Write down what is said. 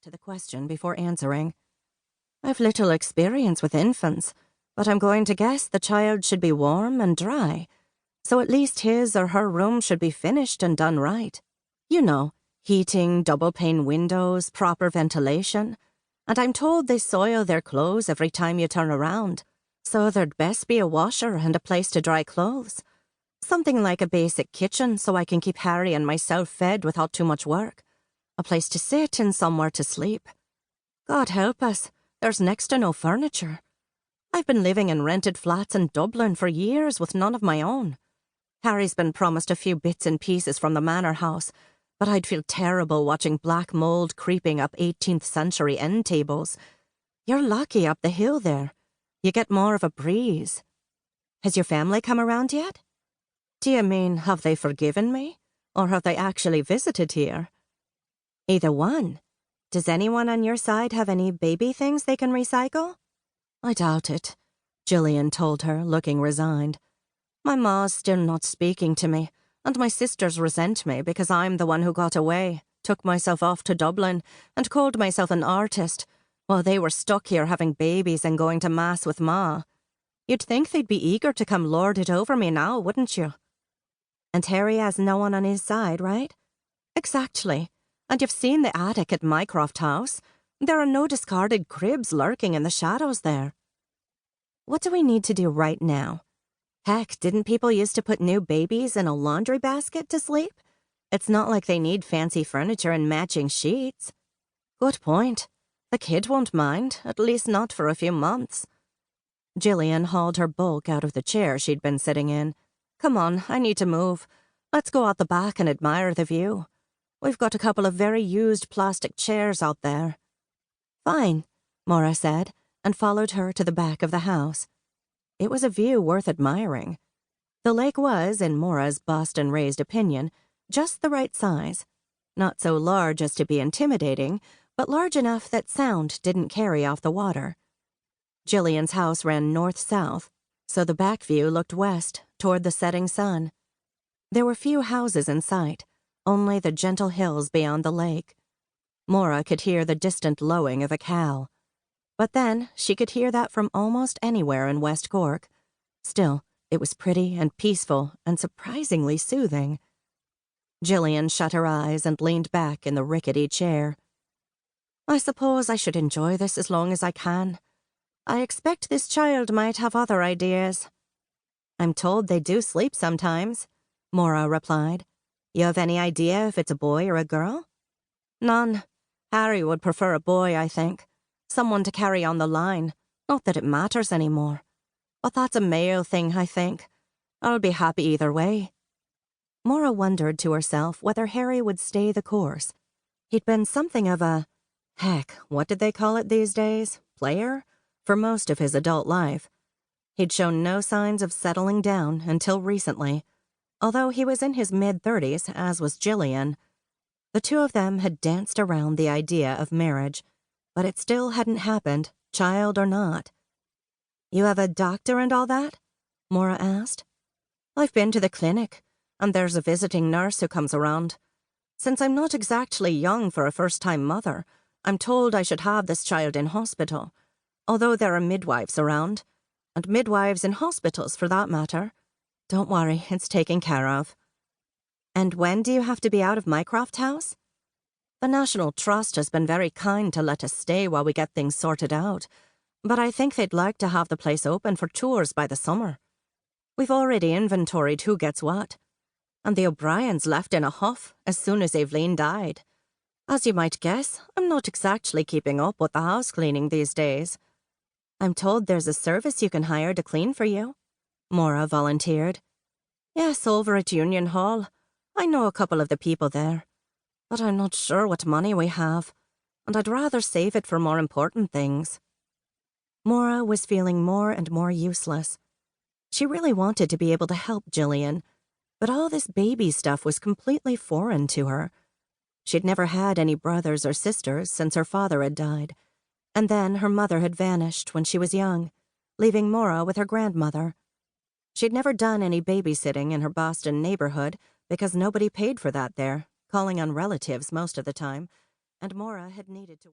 to the question before answering. "I've little experience with infants, but I'm going to guess the child should be warm and dry, so at least his or her room should be finished and done right. You know, heating, double-pane windows, proper ventilation. And I'm told they soil their clothes every time you turn around, so there'd best be a washer and a place to dry clothes. Something like a basic kitchen so I can keep Harry and myself fed without too much work. A place to sit and somewhere to sleep. God help us, there's next to no furniture. I've been living in rented flats in Dublin for years with none of my own. Harry's been promised a few bits and pieces from the manor house, but I'd feel terrible watching black mould creeping up 18th century end tables. You're lucky up the hill there. You get more of a breeze. Has your family come around yet? Do you mean, have they forgiven me? Or have they actually visited here? Either one. Does anyone on your side have any baby things they can recycle? I doubt it, Gillian told her, looking resigned. My ma's still not speaking to me, and my sisters resent me because I'm the one who got away, took myself off to Dublin, and called myself an artist, while they were stuck here having babies and going to mass with Ma. You'd think they'd be eager to come lord it over me now, wouldn't you? And Harry has no one on his side, right? Exactly. And you've seen the attic at Mycroft House. There are no discarded cribs lurking in the shadows there. What do we need to do right now? Heck, didn't people used to put new babies in a laundry basket to sleep? It's not like they need fancy furniture and matching sheets. Good point. The kid won't mind, at least not for a few months. Gillian hauled her bulk out of the chair she'd been sitting in. Come on, I need to move. Let's go out the back and admire the view. We've got a couple of very used plastic chairs out there. Fine, Maura said, and followed her to the back of the house. It was a view worth admiring. The lake was, in Maura's Boston-raised opinion, just the right size. Not so large as to be intimidating, but large enough that sound didn't carry off the water. Gillian's house ran north-south, so the back view looked west, toward the setting sun. There were few houses in sight, only the gentle hills beyond the lake. Maura could hear the distant lowing of a cow. But then, she could hear that from almost anywhere in West Cork. Still, it was pretty and peaceful and surprisingly soothing. Gillian shut her eyes and leaned back in the rickety chair. I suppose I should enjoy this as long as I can. I expect this child might have other ideas. I'm told they do sleep sometimes, Maura replied. You have any idea if it's a boy or a girl? None. Harry would prefer a boy, I think. Someone to carry on the line. Not that it matters anymore. But that's a male thing, I think. I'll be happy either way. Maura wondered to herself whether Harry would stay the course. He'd been something of a, heck, what did they call it these days? Player? For most of his adult life. He'd shown no signs of settling down until recently, although he was in his mid-30s, as was Gillian. The two of them had danced around the idea of marriage, but it still hadn't happened, child or not. You have a doctor and all that? Maura asked. I've been to the clinic, and there's a visiting nurse who comes around. Since I'm not exactly young for a first-time mother, I'm told I should have this child in hospital, although there are midwives around, and midwives in hospitals for that matter. Don't worry, it's taken care of. And when do you have to be out of Mycroft House? The National Trust has been very kind to let us stay while we get things sorted out, but I think they'd like to have the place open for tours by the summer. We've already inventoried who gets what, and the O'Briens left in a huff as soon as Evelyn died. As you might guess, I'm not exactly keeping up with the house cleaning these days. I'm told there's a service you can hire to clean for you, Maura volunteered. Yes, over at Union Hall. I know a couple of the people there. But I'm not sure what money we have, and I'd rather save it for more important things. Maura was feeling more and more useless. She really wanted to be able to help Gillian, but all this baby stuff was completely foreign to her. She'd never had any brothers or sisters since her father had died, and then her mother had vanished when she was young, leaving Maura with her grandmother. She'd never done any babysitting in her Boston neighborhood because nobody paid for that there, calling on relatives most of the time, and Maura had needed to